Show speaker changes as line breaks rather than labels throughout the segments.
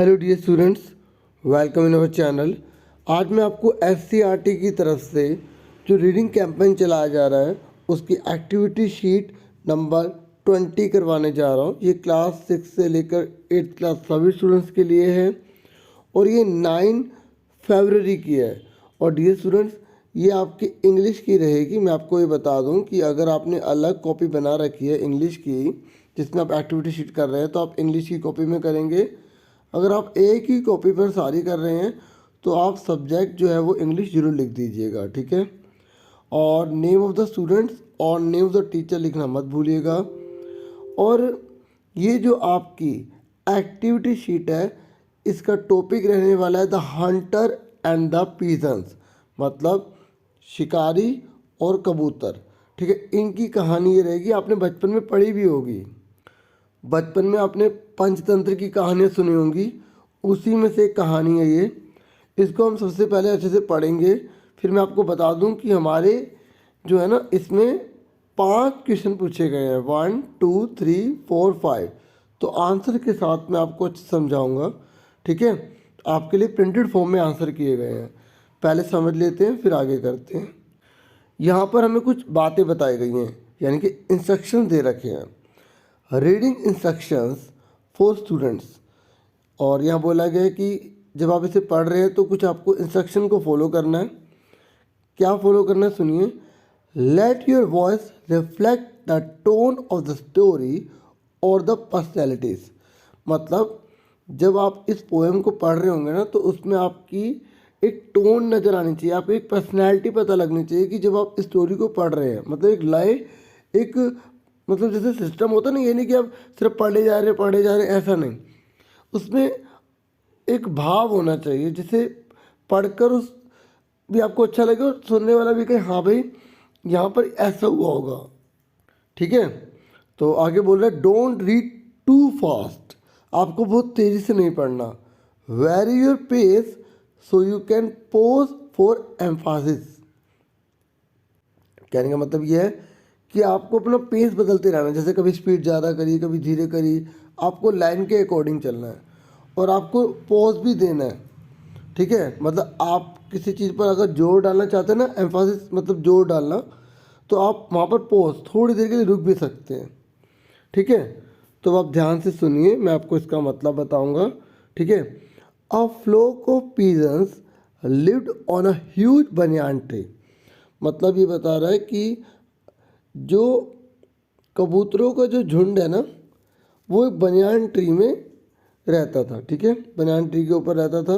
Hello dear students, welcome in our channel. आज मैं आपको एससीईआरटी की तरफ से जो रीडिंग कैंपेन चलाया जा रहा है उसकी एक्टिविटी शीट नंबर 20 करवाने जा रहा हूँ। ये क्लास 6 से लेकर 8th क्लास सभी स्टूडेंट्स के लिए है और ये 9 फरवरी की है। और डियर स्टूडेंट्स, ये आपकी इंग्लिश की रहेगी। मैं आपको ये बता दूं कि अगर आपने अलग कॉपी बना रखी है इंग्लिश की जिसमें आप एक्टिविटी शीट कर रहे हैं तो आप इंग्लिश की कॉपी में करेंगे। अगर आप एक ही कॉपी पर सारी कर रहे हैं तो आप सब्जेक्ट जो है वो इंग्लिश जरूर लिख दीजिएगा, ठीक है। और नेम ऑफ द स्टूडेंट्स और नेम ऑफ द टीचर लिखना मत भूलिएगा। और ये जो आपकी एक्टिविटी शीट है इसका टॉपिक रहने वाला है the Hunter and the pigeons, मतलब शिकारी और कबूतर, ठीक है। इनकी कहानी ये रहेगी, आपने बचपन में पढ़ी भी होगी। बचपन में आपने पंचतंत्र की कहानियाँ सुनी होंगी, उसी में से एक कहानी है ये। इसको हम सबसे पहले अच्छे से पढ़ेंगे, फिर मैं आपको बता दूं कि हमारे जो है ना इसमें 5 क्वेश्चन पूछे गए हैं, 1 2 3 4 5। तो आंसर के साथ मैं आपको अच्छे समझाऊंगा, ठीक है। आपके लिए प्रिंटेड फॉर्म में आंसर किए गए हैं, पहले समझ लेते हैं फिर आगे करते हैं। यहाँ पर हमें कुछ बातें बताई गई हैं, यानी कि इंस्ट्रक्शन दे रखे हैं, रीडिंग इंस्ट्रक्शंस फॉर स्टूडेंट्स। और यहाँ बोला गया है कि जब आप इसे पढ़ रहे हैं तो कुछ आपको इंस्ट्रक्शन को फॉलो करना है। क्या फॉलो करना है सुनिए। Let your voice reflect the tone of the story और द पर्सनैलिटीज़। मतलब जब आप इस पोएम को पढ़ रहे होंगे ना तो उसमें आपकी एक टोन नज़र आनी चाहिए, आपको एक पर्सनैलिटी पता लगनी चाहिए कि जब आप इस स्टोरी को पढ़ रहे हैं, मतलब एक लय, एक मतलब जैसे सिस्टम होता है ना, ये नहीं कि आप सिर्फ पढ़े जा रहे ऐसा नहीं। उसमें एक भाव होना चाहिए जिसे पढ़कर उस भी आपको अच्छा लगे और सुनने वाला भी कहे हाँ भाई यहाँ पर ऐसा हुआ होगा, ठीक है। तो आगे बोल रहा है डोंट रीड टू फास्ट, आपको बहुत तेज़ी से नहीं पढ़ना। Vary your pace so you can pause for emphasis. कहने का मतलब यह है कि आपको अपना पेस बदलते रहना, जैसे कभी स्पीड ज़्यादा करी कभी धीरे करी, आपको लाइन के अकॉर्डिंग चलना है और आपको पॉज भी देना है, ठीक है। मतलब आप किसी चीज़ पर अगर जोर डालना चाहते हैं ना, एम्फासिस मतलब जोर डालना, तो आप वहाँ पर पॉज थोड़ी देर के लिए रुक भी सकते हैं, ठीक है। तो आप ध्यान से सुनिए, मैं आपको इसका मतलब बताऊँगा, ठीक है। A flock of pigeons lived on a huge banyan tree. मतलब ये बता रहा है कि जो कबूतरों का जो झुंड है ना वो एक बनियान ट्री में रहता था, ठीक है, बनियान ट्री के ऊपर रहता था।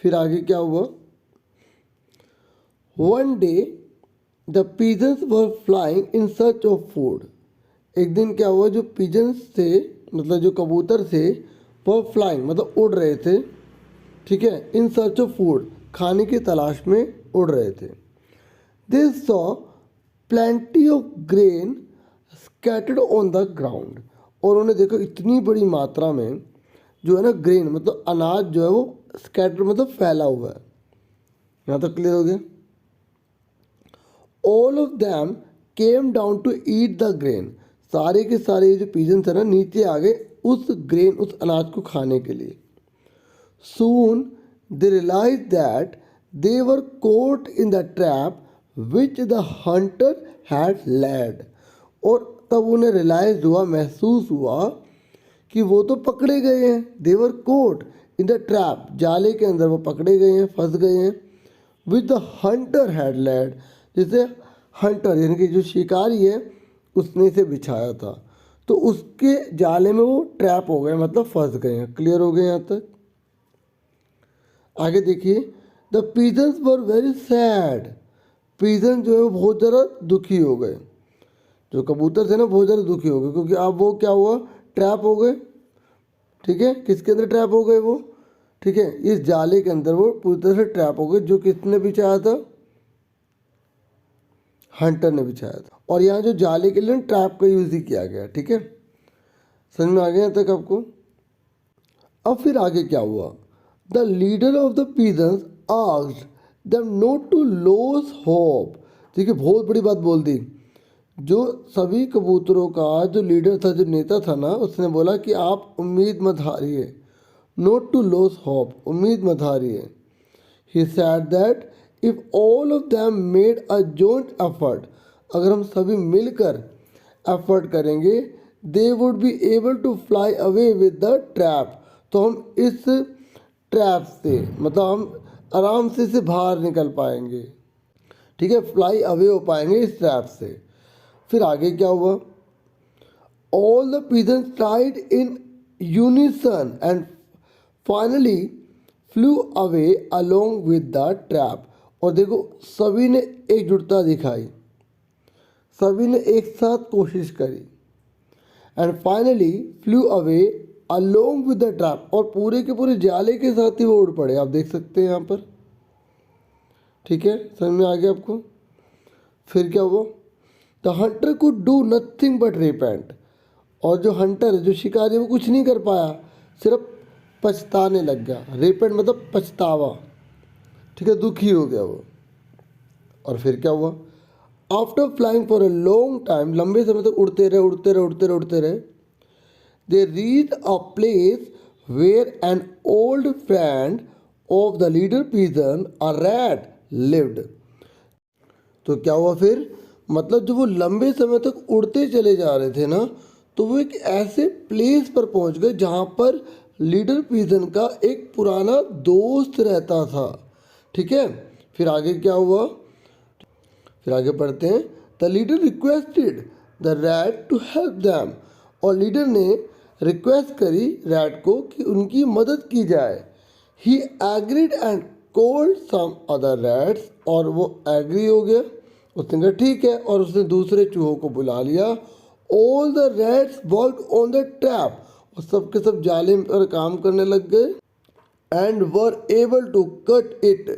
फिर आगे क्या हुआ। One day the pigeons were flying in search of food. एक दिन क्या हुआ, जो पिजन्स थे मतलब जो कबूतर थे वो फ्लाइंग मतलब उड़ रहे थे, ठीक है, इन सर्च ऑफ फूड, खाने की तलाश में उड़ रहे थे। They saw plenty of grain scattered on the ground. और उन्होंने देखा इतनी बड़ी मात्रा में जो है ना ग्रेन मतलब अनाज जो है वो स्कैटर मतलब फैला हुआ है। यहाँ तक क्लियर हो गया। All of them came down to eat the grain. सारे के सारे ये जो पिजन्स है ना नीचे आ गए उस ग्रेन उस अनाज को खाने के लिए। Soon they realise that they were caught in the trap which the hunter had laid. और तब उन्हें रियलाइज हुआ, महसूस हुआ कि वो तो पकड़े गए हैं, देवर कोट इन द ट्रैप, जाले के अंदर वो पकड़े गए हैं, फंस गए हैं। With the hunter had laid, जिसे हंटर यानी कि जो शिकारी है उसने इसे बिछाया था, तो उसके जाले में वो ट्रैप हो गए मतलब फंस गए हैं। क्लियर हो गए यहाँ तक। आगे देखिए। The pigeons were very sad. Pigeon जो है वो बहुत ज़्यादा दुखी हो गए, जो कबूतर थे ना बहुत ज़्यादा दुखी हो गए, क्योंकि अब वो क्या हुआ, ट्रैप हो गए, ठीक है। किसके अंदर ट्रैप हो गए वो, ठीक है, इस जाले के अंदर वो पूरी तरह से ट्रैप हो गए, जो किसने बिछाया था, हंटर ने बिछाया था। और यहाँ जो जाले के लिए ट्रैप का यूज़ ही किया गया, ठीक है। समझ में आ गया यहाँ तक आपको। अब फिर आगे क्या हुआ। The leader of the pigeons asked them not to lose hope. ठीक है, बहुत बड़ी बात बोल दी। जो सभी कबूतरों का जो लीडर था, जो नेता था ना, उसने बोला कि आप उम्मीद मत हारिए, नॉट टू लॉस होप, उम्मीद मत हारिए। He said that if all of them made a joint effort, अगर हम सभी मिलकर एफर्ट करेंगे, they would be able to fly away with the trap, तो हम इस ट्रैप से मतलब हम आराम से इसे बाहर निकल पाएंगे, ठीक है, फ्लाई अवे हो पाएंगे इस ट्रैप से। फिर आगे क्या हुआ, all the pigeons tried in unison and finally flew away along with the trap, और देखो सभी ने एकजुटता दिखाई, सभी ने एक साथ कोशिश करी, and finally flew away along with the trap, और पूरे के पूरे जाले के साथ ही वो उड़ पड़े, आप देख सकते हैं यहाँ पर, ठीक है, समझ में आ गया आपको। फिर क्या हुआ, the Hunter could do nothing but repent, और जो हंटर जो शिकारी वो कुछ नहीं कर पाया, सिर्फ पछताने लग गया, रिपेंट मतलब पछतावा, ठीक है, दुखी हो गया वो। और फिर क्या हुआ, after flying for a long time, लंबे समय तक उड़ते रहे उड़ते रहे उड़ते रहे उड़ते रहे, they reach a place where an old friend of the leader pigeon a rat lived. तो क्या हुआ फिर, मतलब जब वो लंबे समय तक उड़ते चले जा रहे थे ना, तो वो एक ऐसे प्लेस पर पहुंच गए जहां पर लीडर पिजन का एक पुराना दोस्त रहता था, ठीक है। फिर आगे क्या हुआ, फिर आगे पढ़ते हैं, the leader requested the rat to help them, और लीडर ने रिक्वेस्ट करी रैट को कि उनकी मदद की जाए। He agreed and called some other rats, और वो एग्री हो गया, उसने कहा ठीक है, और उसने दूसरे चूहों को बुला लिया। All the rats worked on the trap, और सब के सब जाले पर काम करने लग गए, and were able to cut it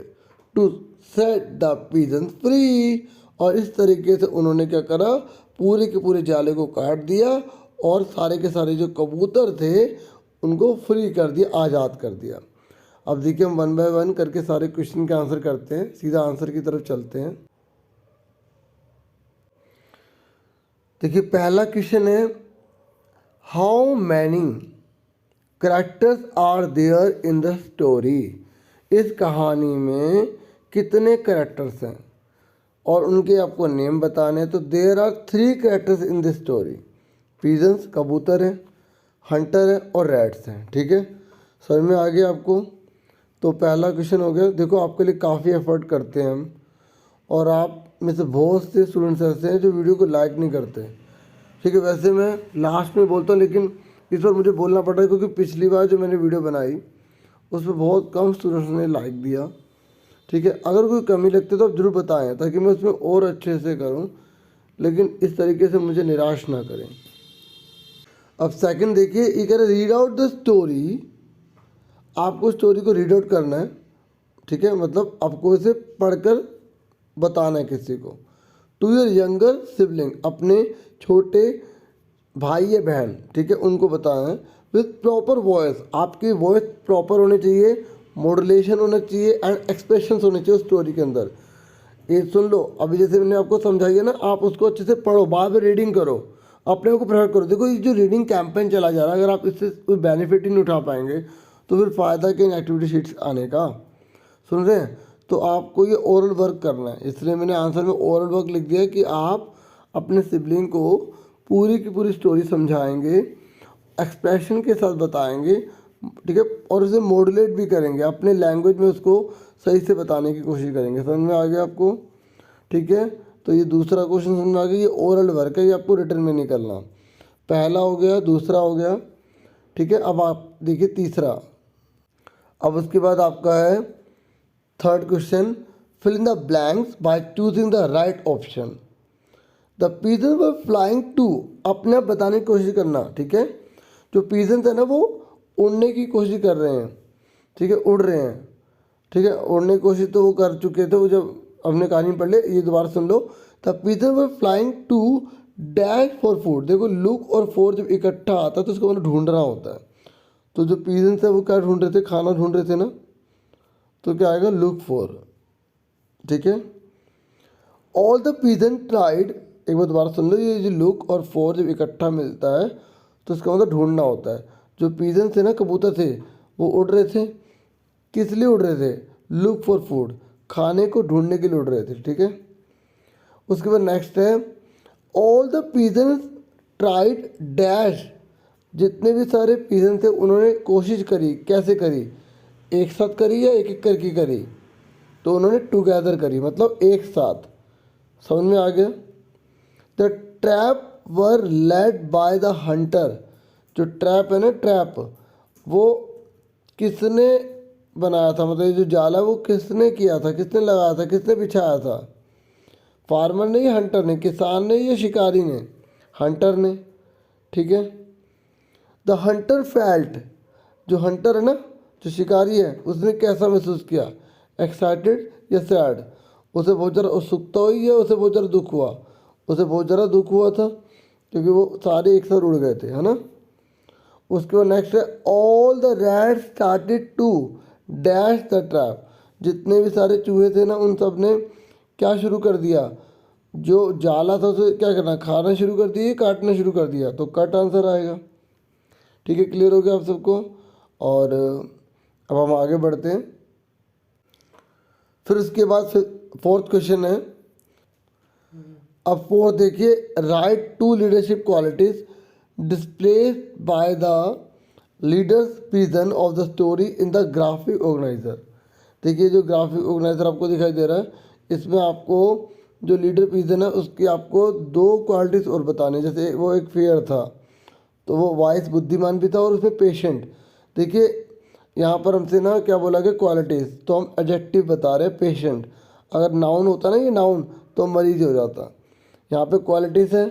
to set the pigeon free, और इस तरीके से उन्होंने क्या करा, पूरे के पूरे जाले को काट दिया और सारे के सारे जो कबूतर थे उनको फ्री कर दिया, आज़ाद कर दिया। अब देखिए हम वन बाय वन करके सारे क्वेश्चन के आंसर करते हैं, सीधा आंसर की तरफ चलते हैं। देखिए पहला क्वेश्चन है, how many characters are there in the story, इस कहानी में कितने कैरेक्टर्स हैं और उनके आपको नेम बताने हैं। तो there are 3 characters in this story, pigeons कबूतर हैं, हंटर है और रैट्स हैं, ठीक है, समझ में आ गया आपको। तो पहला क्वेश्चन हो गया। देखो आपके लिए काफ़ी एफर्ट करते हैं हम, और आप में से बहुत से स्टूडेंट्स ऐसे हैं जो वीडियो को लाइक नहीं करते, ठीक है। वैसे मैं लास्ट में बोलता हूँ, लेकिन इस बार मुझे बोलना पड़ रहा है क्योंकि पिछली बार जो मैंने वीडियो बनाई उस पर बहुत कम स्टूडेंट्स ने लाइक दिया, ठीक है। अगर कोई कमी लगती है तो आप ज़रूर बताएं ताकि मैं उसमें और अच्छे से करूं, लेकिन इस तरीके से मुझे निराश ना करें। अब सेकंड देखिए, ये कह रहे रीड आउट द स्टोरी, आपको स्टोरी को रीड आउट करना है, ठीक है, मतलब आपको इसे पढ़कर बताना है किसी को। टू योर यंगर सिबलिंग, अपने छोटे भाई या बहन, ठीक है, उनको बताना है। विथ प्रॉपर वॉइस, आपकी वॉइस प्रॉपर होनी चाहिए, मॉड्यूलेशन होना चाहिए एंड एक्सप्रेशंस होने चाहिए स्टोरी के अंदर। ये सुन लो, अभी जैसे मैंने आपको समझाई है ना, आप उसको अच्छे से पढ़ो, बाद में रीडिंग करो, अपने आप को प्रेफर करो। देखो ये जो रीडिंग कैंपेन चला जा रहा है, अगर आप इससे कोई बेनिफिट ही नहीं उठा पाएंगे तो फिर फ़ायदा क्या इन एक्टिविटी शीट्स आने का, सुन रहे हैं। तो आपको ये ओरल वर्क करना है, इसलिए मैंने आंसर में ओरल वर्क लिख दिया कि आप अपने सिबलिंग को पूरी की पूरी स्टोरी समझाएंगे, एक्सप्रेशन के साथ बताएंगे, ठीक है, और उसे मॉड्यूलेट भी करेंगे, अपने लैंग्वेज में उसको सही से बताने की कोशिश करेंगे। समझ में आ गया आपको, ठीक है। तो ये दूसरा क्वेश्चन समझ में आ गया, ये ओरल वर्क है, ये आपको रिटर्न में नहीं करना। पहला हो गया, दूसरा हो गया, ठीक है। अब आप देखिए तीसरा, अब उसके बाद आपका है third question, fill in the blanks by choosing the right option. The pigeon were flying to, अपने आप बताने की कोशिश करना, ठीक है। जो पिजन्स है ना वो उड़ने की कोशिश कर रहे हैं, ठीक है, उड़ रहे हैं, ठीक है, उड़ने की कोशिश तो वो कर चुके थे, वो जब हमने कहानी पढ़ ले, ये दोबारा सुन लो। The pigeon were flying to dash for food, देखो लुक और फॉर जब इकट्ठा आता है तो उसको मतलब ढूंढना होता है। तो जो पिजन्स है वो क्या ढूंढ रहे थे, खाना ढूंढ रहे थे ना, तो क्या आएगा, लुक फॉर, ठीक है। ऑल द पिजन ट्राइड, एक बार दोबारा सुन लो, ये जो लुक और फॉर जब इकट्ठा मिलता है तो इसका मतलब ढूंढना होता है। जो पिजन थे ना, कबूतर थे, वो उड़ रहे थे, किस लिए उड़ रहे थे? लुक फॉर फूड, खाने को ढूंढने के लिए उड़ रहे थे, ठीक है। उसके बाद नेक्स्ट है all the pigeons tried dash, जितने भी सारे पिजन थे उन्होंने कोशिश करी, कैसे करी? एक साथ करी या एक एक करके करी? तो उन्होंने टुगेदर करी, मतलब एक साथ। समझ में आ गया? The trap were led by the Hunter, जो ट्रैप है ना, ट्रैप वो किसने बनाया था, मतलब ये जो जाला वो किसने किया था, किसने लगाया था, किसने बिछाया था? फार्मर ने या हंटर ने? किसान ने या शिकारी ने? हंटर ने, ठीक है। द हंटर फेल्ट, जो हंटर है ना, जो शिकारी है, उसने कैसा महसूस किया? एक्साइटेड या सैड? उसे बहुत ज़्यादा उत्सुकता हुई या उसे बहुत ज़्यादा दुख हुआ? उसे बहुत ज़्यादा दुख हुआ था, क्योंकि वो सारे एक साथ उड़ गए थे, है ना। उसके बाद नेक्स्ट है all the rat started to dash the trap, जितने भी सारे चूहे थे ना उन सब ने क्या शुरू कर दिया? जो जाला था उसे क्या करना? खाना शुरू कर दिया, काटना शुरू कर दिया, तो कट आंसर आएगा। ठीक है, क्लियर हो गया आप सबको। और अब हम आगे बढ़ते हैं। फिर उसके बाद फोर्थ क्वेश्चन है, अब फोर्थ देखिए, write two leadership qualities displayed by the leaders pigeon of the story in the graphic organizer. देखिए जो ग्राफिक ऑर्गेनाइजर आपको दिखाई दे रहा है, इसमें आपको जो लीडर पिजन है उसकी आपको दो क्वालिटीज़ और बताने। जैसे वो एक फेयर था, तो वो वाइस बुद्धिमान भी था, और उसमें पेशेंट। देखिए यहाँ पर हमसे ना क्या बोला गया? क्वालिटीज़, तो हम एडजेक्टिव बता रहे हैं पेशेंट। अगर नाउन होता ना ये नाउन, तो मरीज हो जाता। यहाँ पे क्वालिटीज़ है,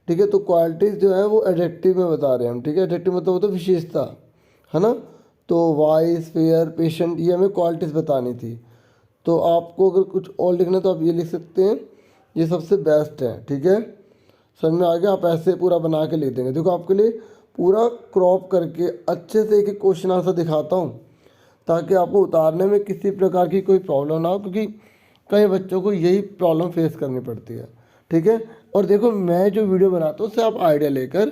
ठीक है। तो क्वालिटीज़ जो है वो एडजेक्टिव में बता रहे हैं हम, ठीक है। एडजेक्टिव मतलब होता है विशेषता, है ना। तो वाइस, फेयर, पेशेंट, ये हमें क्वालिटीज़ बतानी थी। तो आपको अगर कुछ और लिखना है तो आप ये लिख सकते हैं, ये सबसे बेस्ट है, ठीक है। समझ में आ गया? आप ऐसे पूरा बना के लिख देंगे। देखो आपके लिए पूरा क्रॉप करके अच्छे से एक एक क्वेश्चन आंसर दिखाता हूँ, ताकि आपको उतारने में किसी प्रकार की कोई प्रॉब्लम ना हो, क्योंकि कई बच्चों को यही प्रॉब्लम फेस करनी पड़ती है, ठीक है। और देखो मैं जो वीडियो बनाता हूँ उससे आप आइडिया लेकर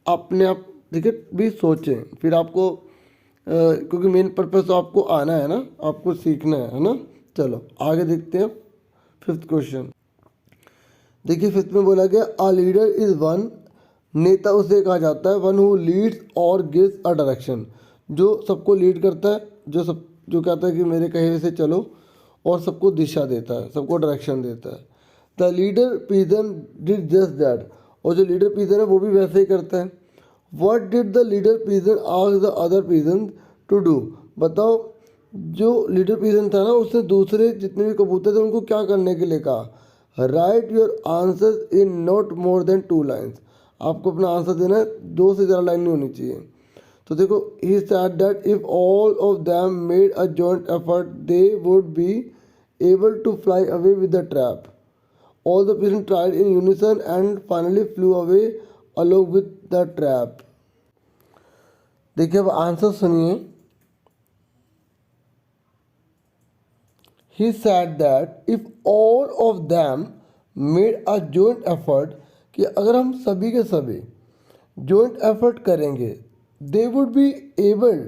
अपने आप देखिए भी सोचें, फिर आपको क्योंकि मेन पर्पज़ तो आपको आना है ना, आपको सीखना है ना। चलो आगे देखते हैं फिफ्थ क्वेश्चन। देखिए फिफ्थ में बोला गया अ लीडर इज़ वन, नेता उसे कहा जाता है, वन हु लीड्स और गिव्स अ डायरेक्शन, जो सबको लीड करता है, जो कहता है कि मेरे कहे हुए से चलो, और सबको दिशा देता है, सबको डायरेक्शन देता है। The leader pigeon did just that, और जो लीडर पिजन है वो भी वैसे ही करता है। What did the leader pigeon ask the other pigeon to do, बताओ जो लीडर पिजन था ना उसने दूसरे जितने भी कबूतर थे उनको क्या करने के लिए कहा? Right your answer in not more than 2 lines, आपको अपना आंसर देना है, 2 से ज़्यादा लाइन नहीं होनी चाहिए। तो देखो he said that if all of them made a joint effort they would be able to fly away with the trap. All the pigeon tried in unison and finally flew away along with the trap. देखिए अब answer सुनिए। He said that if all of them made a joint effort, कि अगर हम सभी के सभी joint effort करेंगे, they would be able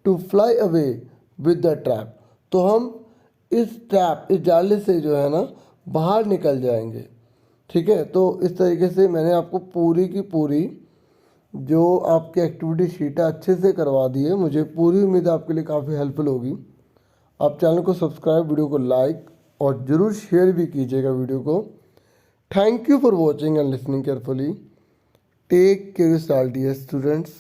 to fly away with the trap, तो हम इस ट्रैप, इस जाले से जो है ना बाहर निकल जाएंगे, ठीक है। तो इस तरीके से मैंने आपको पूरी की पूरी जो आपकी एक्टिविटी शीट है अच्छे से करवा दी है। मुझे पूरी उम्मीद है आपके लिए काफ़ी हेल्पफुल होगी। आप चैनल को सब्सक्राइब, वीडियो को लाइक और ज़रूर शेयर भी कीजिएगा वीडियो को। Thank you for watching and listening carefully. Take care yourself dear students.